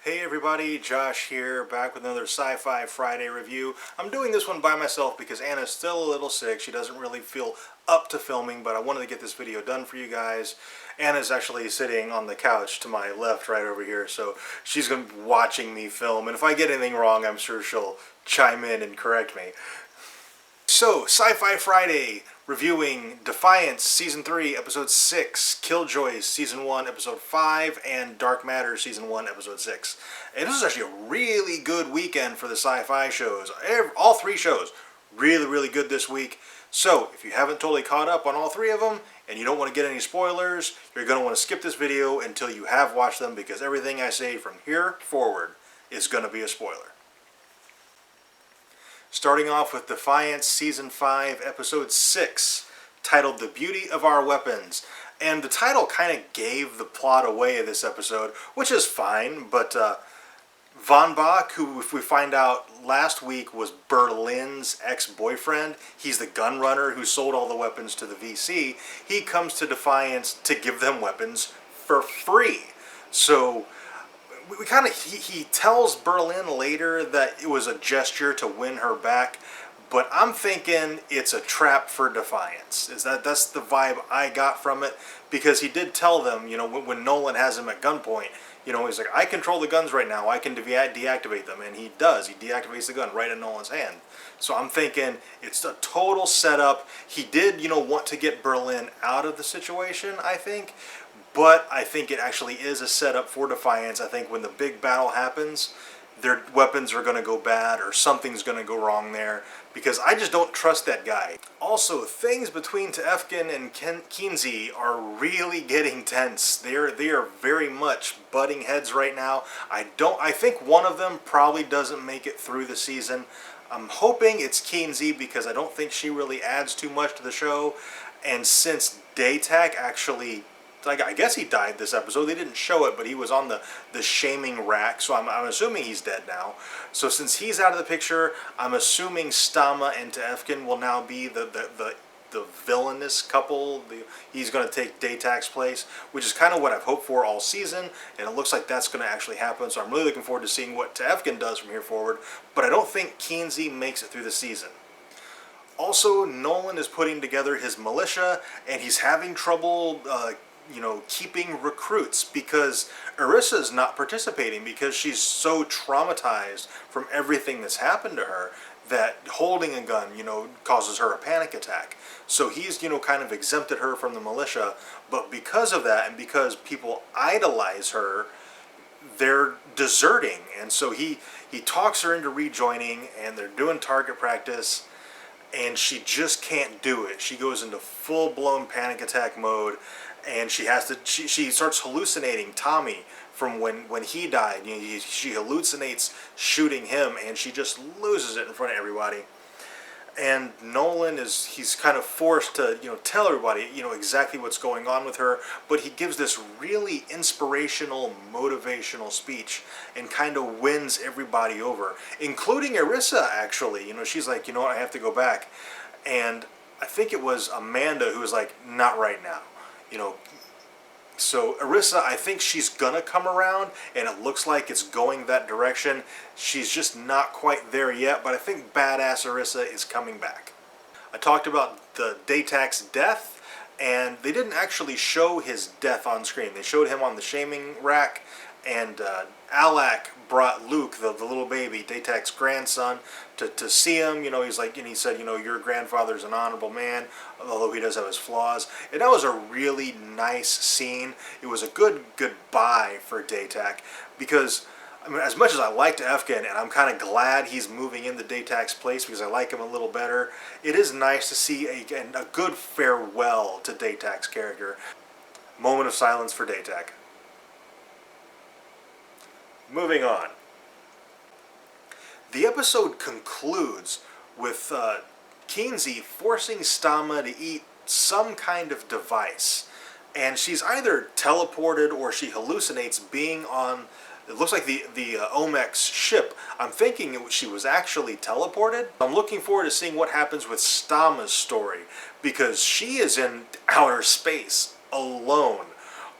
Hey everybody, Josh here, back with another Sci-Fi Friday review. I'm doing this one by myself because Anna's still a little sick. She doesn't really feel up to filming, but I wanted to get this video done for you guys. Anna's actually sitting on the couch to my left right over here, so she's going to be watching me film, and if I get anything wrong, I'm sure she'll chime in and correct me. So, Sci-Fi Friday, reviewing Defiance Season 3, Episode 6, Killjoys Season 1, Episode 5, and Dark Matter Season 1, Episode 6. And this is actually a really good weekend for the sci-fi shows. All three shows, really good this week. So, if you haven't totally caught up on all three of them, and you don't want to get any spoilers, you're going to want to skip this video until you have watched them, because everything I say from here forward is going to be a spoiler. Starting off with Defiance Season 5, Episode 6, titled The Beauty of Our Weapons. And the title kind of gave the plot away of this episode, which is fine, but Von Bach, who if we find out last week was Berlin's ex-boyfriend, he's the gun runner who sold all the weapons to the VC, he comes to Defiance to give them weapons for free. So he tells Berlin later that it was a gesture to win her back, but I'm thinking it's a trap for Defiance. That's the vibe I got from it, because he did tell them, you know, when Nolan has him at gunpoint, you know, he's like, I control the guns right now, I can deactivate them, and he does. He deactivates the gun right in Nolan's hand. So I'm thinking it's a total setup. He did, you know, want to get Berlin out of the situation, I think. But I think it actually is a setup for Defiance. I think when the big battle happens, their weapons are going to go bad or something's going to go wrong there, because I just don't trust that guy. Also, things between Tefkin and Kinsey are really getting tense. They are very much butting heads right now. I think one of them probably doesn't make it through the season. I'm hoping it's Kinsey, because I don't think she really adds too much to the show. And since Daytak actually, I guess he died this episode. They didn't show it, but he was on the shaming rack, so I'm assuming he's dead now. So since he's out of the picture, I'm assuming Stama and Tefkin will now be the villainous couple. He's going to take Daytak's place, which is kind of what I've hoped for all season, and it looks like that's going to actually happen, so I'm really looking forward to seeing what Tefkin does from here forward, but I don't think Kinsey makes it through the season. Also, Nolan is putting together his militia, and he's having trouble keeping recruits, because Arissa's not participating because she's so traumatized from everything that's happened to her that holding a gun, causes her a panic attack. So he's, kind of exempted her from the militia, but because of that and because people idolize her, they're deserting. And so he talks her into rejoining, and they're doing target practice, and she just can't do it. She goes into full-blown panic attack mode, and she starts hallucinating Tommy from when he died. She hallucinates shooting him, and she just loses it in front of everybody. And Nolan he's kind of forced to tell everybody exactly what's going on with her, but he gives this really inspirational, motivational speech and kind of wins everybody over, including Arissa. Actually, she's like, I have to go back, and I think it was Amanda who was like, not right now. So Arissa, I think she's gonna come around, and it looks like it's going that direction. She's just not quite there yet, but I think badass Arissa is coming back. I talked about the Daytak's death, and they didn't actually show his death on screen. They showed him on the shaming rack, and Alak brought Luke, the little baby, Daytak's grandson, to see him. He's like, and he said, your grandfather's an honorable man, although he does have his flaws. And that was a really nice scene. It was a good goodbye for Daytak, because as much as I like Tefkin, and I'm kind of glad he's moving into Daytak's place because I like him a little better, it is nice to see a good farewell to Daytak's character. Moment of silence for Daytak. Moving on. The episode concludes with Kinsey forcing Stama to eat some kind of device. And she's either teleported or she hallucinates being on, it looks like the Omex ship. I'm thinking she was actually teleported. I'm looking forward to seeing what happens with Stama's story, because she is in outer space alone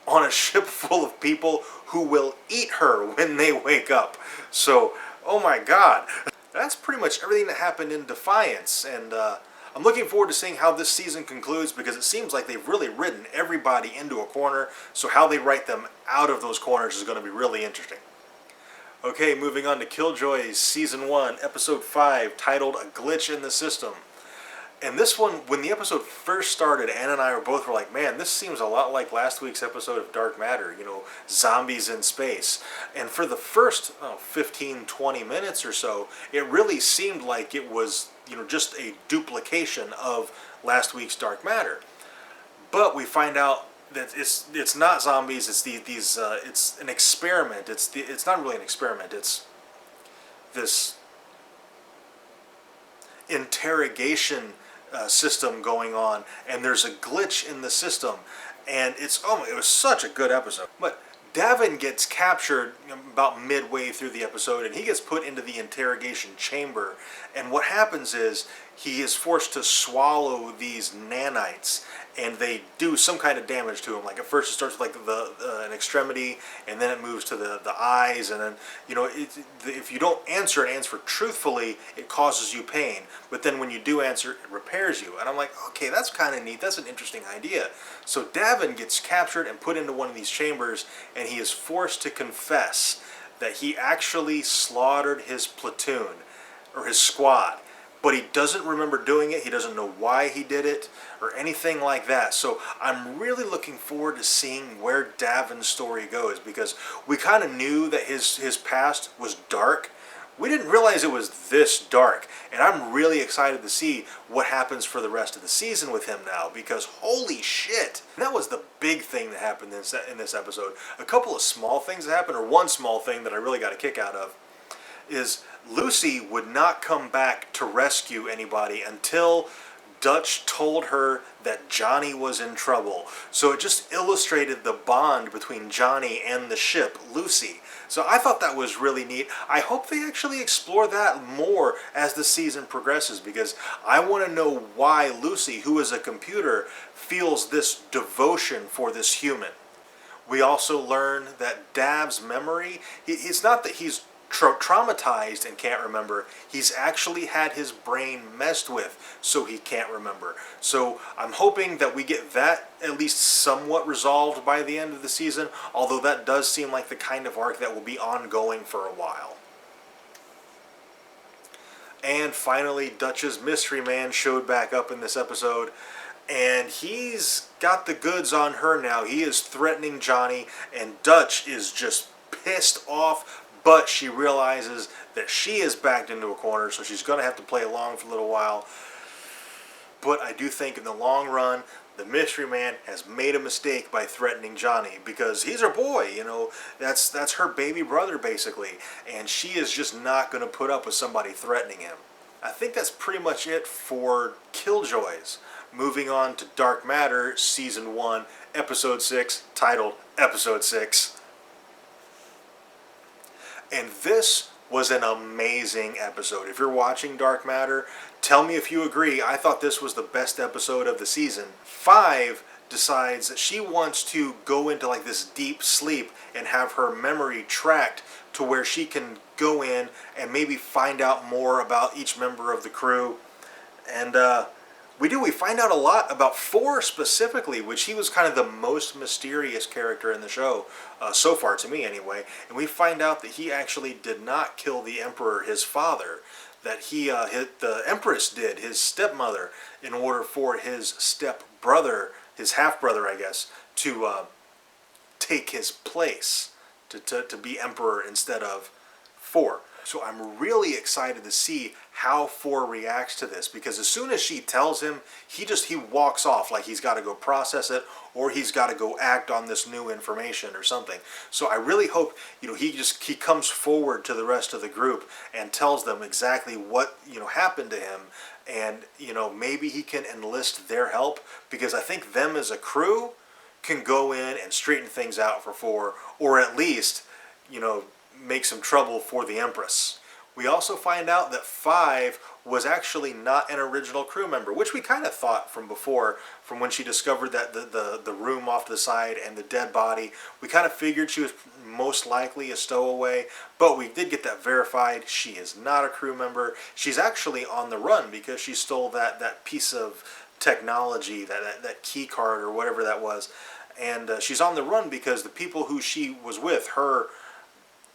on a ship full of people who will eat her when they wake up. So, oh my god. That's pretty much everything that happened in Defiance, and I'm looking forward to seeing how this season concludes, because it seems like they've really written everybody into a corner, so how they write them out of those corners is going to be really interesting. Okay, moving on to Killjoys Season 1, Episode 5, titled A Glitch in the System. And this one, when the episode first started, Ann and I were like, man, this seems a lot like last week's episode of Dark Matter, you know, zombies in space. And for the first 15, 20 minutes or so, it really seemed like it was, you know, just a duplication of last week's Dark Matter. But we find out that it's not zombies, it's it's an experiment. It's not really an experiment, it's this interrogation system going on, and there's a glitch in the system, and it was such a good episode. But Davin gets captured about midway through the episode, and he gets put into the interrogation chamber, and what happens is he is forced to swallow these nanites, and they do some kind of damage to him. Like at first it starts with like an extremity, and then it moves to the eyes, and then, you know, if you don't answer truthfully, it causes you pain. But then when you do answer, it repairs you. And I'm like, okay, that's kind of neat. That's an interesting idea. So Davin gets captured and put into one of these chambers, and he is forced to confess that he actually slaughtered his platoon, or his squad. But he doesn't remember doing it. He doesn't know why he did it or anything like that. So I'm really looking forward to seeing where Davin's story goes, because we kind of knew that his past was dark. We didn't realize it was this dark. And I'm really excited to see what happens for the rest of the season with him now, because holy shit. That was the big thing that happened in this episode. A couple of small things that happened, or one small thing that I really got a kick out of, is Lucy would not come back to rescue anybody until Dutch told her that Johnny was in trouble. So it just illustrated the bond between Johnny and the ship, Lucy. So I thought that was really neat. I hope they actually explore that more as the season progresses, because I want to know why Lucy, who is a computer, feels this devotion for this human. We also learn that Dav's memory, it's not that he's traumatized and can't remember. He's actually had his brain messed with, so he can't remember. So I'm hoping that we get that at least somewhat resolved by the end of the season, although that does seem like the kind of arc that will be ongoing for a while. And finally, Dutch's mystery man showed back up in this episode, and he's got the goods on her now. He is threatening Johnny, and Dutch is just pissed off. But she realizes that she is backed into a corner, so she's going to have to play along for a little while. But I do think in the long run, the mystery man has made a mistake by threatening Johnny, because he's her boy, you know, that's her baby brother basically, and she is just not going to put up with somebody threatening him. I think that's pretty much it for Killjoys. Moving on to Dark Matter, Season 1, Episode 6, titled Episode 6. And this was an amazing episode. If you're watching Dark Matter, tell me if you agree. I thought this was the best episode of the season. 5 decides that she wants to go into like this deep sleep and have her memory tracked to where she can go in and maybe find out more about each member of the crew. And we find out a lot about 4 specifically, which he was kind of the most mysterious character in the show, so far to me anyway. And we find out that he actually did not kill the Emperor, his father, that the Empress did, his stepmother, in order for his stepbrother, his half-brother I guess, to take his place, to be Emperor instead of 4. So I'm really excited to see how 4 reacts to this, because as soon as she tells him, he walks off like he's got to go process it, or he's got to go act on this new information or something. So I really hope, you know, he comes forward to the rest of the group and tells them exactly what, you know, happened to him, and, you know, maybe he can enlist their help, because I think them as a crew can go in and straighten things out for 4, or at least, you know, make some trouble for the Empress. We also find out that 5 was actually not an original crew member, which we kind of thought from before, from when she discovered that the room off to the side and the dead body. We kind of figured she was most likely a stowaway, but we did get that verified. She is not a crew member. She's actually on the run because she stole that piece of technology, that key card or whatever that was. And she's on the run because the people who she was with, her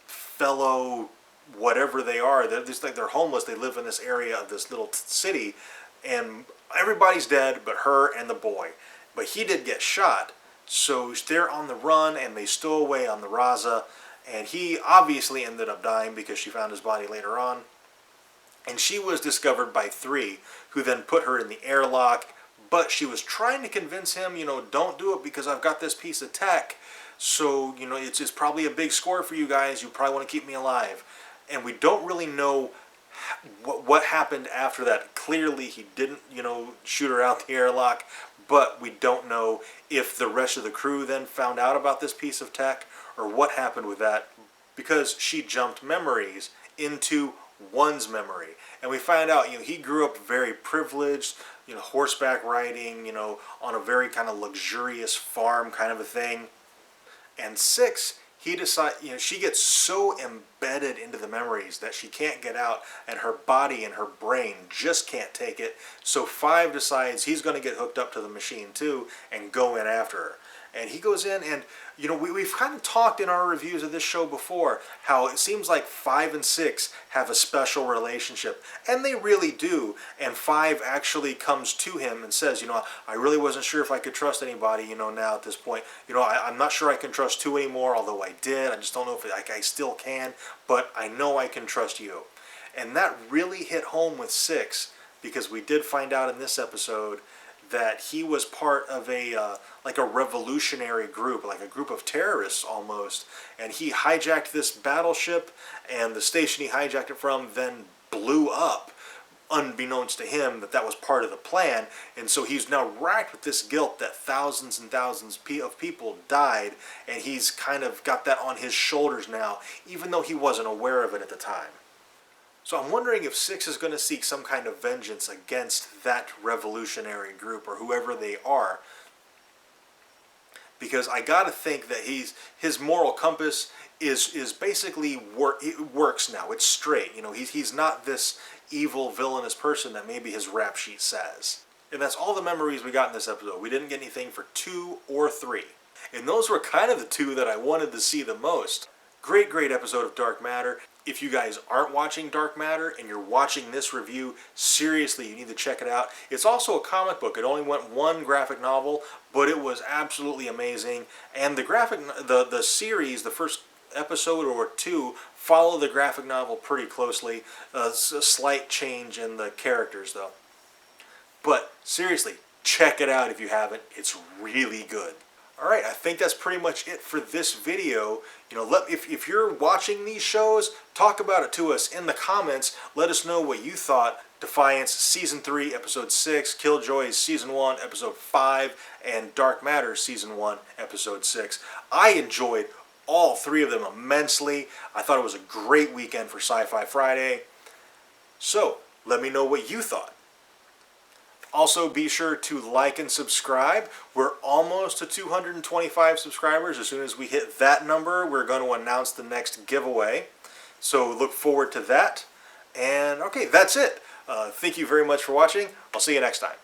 fellow whatever they are, they're just like, they're homeless. They live in this area of this little city, and everybody's dead but her and the boy. But he did get shot, so they're on the run and they stow away on the Raza, and he obviously ended up dying because she found his body later on. And she was discovered by 3, who then put her in the airlock, but she was trying to convince him, don't do it because I've got this piece of tech, so it's probably a big score for you guys, you probably want to keep me alive. And we don't really know what happened after that. Clearly he didn't, shoot her out the airlock, but we don't know if the rest of the crew then found out about this piece of tech or what happened with that, because she jumped memories into 1's memory. And we find out, he grew up very privileged, horseback riding, on a very kind of luxurious farm kind of a thing. And 6, he decides, she gets so embedded into the memories that she can't get out, and her body and her brain just can't take it. So 5 decides he's going to get hooked up to the machine too and go in after her. And he goes in, and we've kind of talked in our reviews of this show before how it seems like 5 and 6 have a special relationship, and they really do. And 5 actually comes to him and says, I really wasn't sure if I could trust anybody, now at this point. I'm not sure I can trust 2 anymore, although I did. I just don't know if I still can, but I know I can trust you. And that really hit home with 6, because we did find out in this episode that he was part of like a revolutionary group, like a group of terrorists almost, and he hijacked this battleship, and the station he hijacked it from then blew up, unbeknownst to him that was part of the plan. And so he's now racked with this guilt that thousands and thousands of people died, and he's kind of got that on his shoulders now, even though he wasn't aware of it at the time. So I'm wondering if 6 is going to seek some kind of vengeance against that revolutionary group or whoever they are. Because I got to think that his moral compass is basically it works now. It's straight. He's not this evil, villainous person that maybe his rap sheet says. And that's all the memories we got in this episode. We didn't get anything for 2 or 3. And those were kind of the 2 that I wanted to see the most. Great, great episode of Dark Matter. If you guys aren't watching Dark Matter and you're watching this review, seriously, you need to check it out. It's also a comic book. It only went 1 graphic novel, but it was absolutely amazing. And the series, the first episode or 2, follow the graphic novel pretty closely. It's a slight change in the characters, though. But seriously, check it out if you haven't. It's really good. Alright, I think that's pretty much it for this video. If you're watching these shows, talk about it to us in the comments. Let us know what you thought. Defiance Season 3, Episode 6, Killjoys Season 1, Episode 5, and Dark Matter Season 1, Episode 6. I enjoyed all 3 of them immensely. I thought it was a great weekend for Syfy Friday. So, let me know what you thought. Also, be sure to like and subscribe. We're almost to 225 subscribers. As soon as we hit that number, we're going to announce the next giveaway. So look forward to that. And okay, that's it. Thank you very much for watching. I'll see you next time.